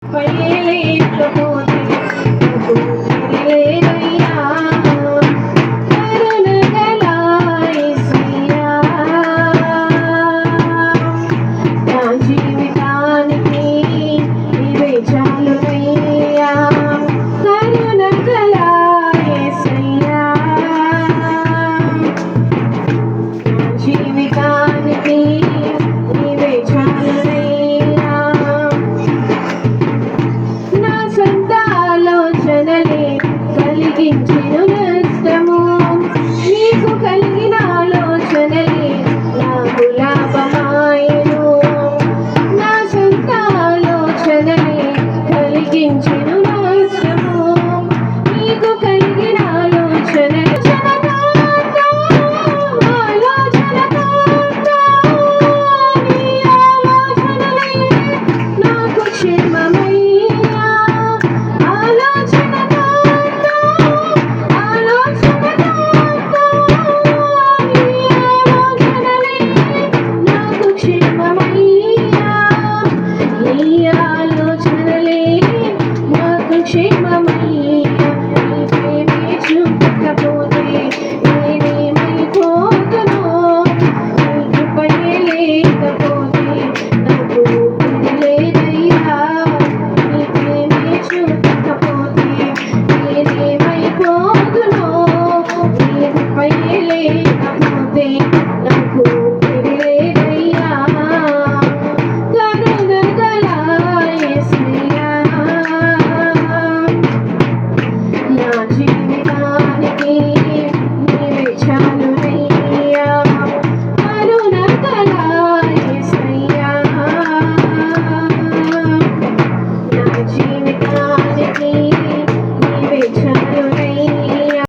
లేకపోతే లేదయ్యా కరుణ గల యేసయ్యా నా జీవితానికి నీవే చాలునయ్యా కరుణ గల యేసయ్యా నా జీవితానికి నీవే చాలునయ్యా నా సొంత ఆలోచనలే కలిగించెను నష్టము నీకు కలిగిన ఆలోచనలే నాకు లాభమాయెను నా సొంత ఆలోచనలే కలిగించెను నష్టము నీకు కలిగిన ఆలోచనలే నాకు క్షేమమయ్యా నాకు క్షేమమయ్యా నీ ఆలోచనలే నాకు క్షేమమయ్యా నీ ప్రేమే చూపకపోతే నేనేమైపోతును నీ కృపయే లేకపోతే నాకు ఊపిరి లేదయ్యా నీ ప్రేమే చూపకపోతే నేనేమైపోతును నీ కృపయే లేకపోతే నాకు ఊపిరి లేదయ్యా కరుణ గల యేసయ్యా నా జీవితానికి నీవే చాలునయ్యా కరుణ గల యేసయ్యా నా జీవితానికి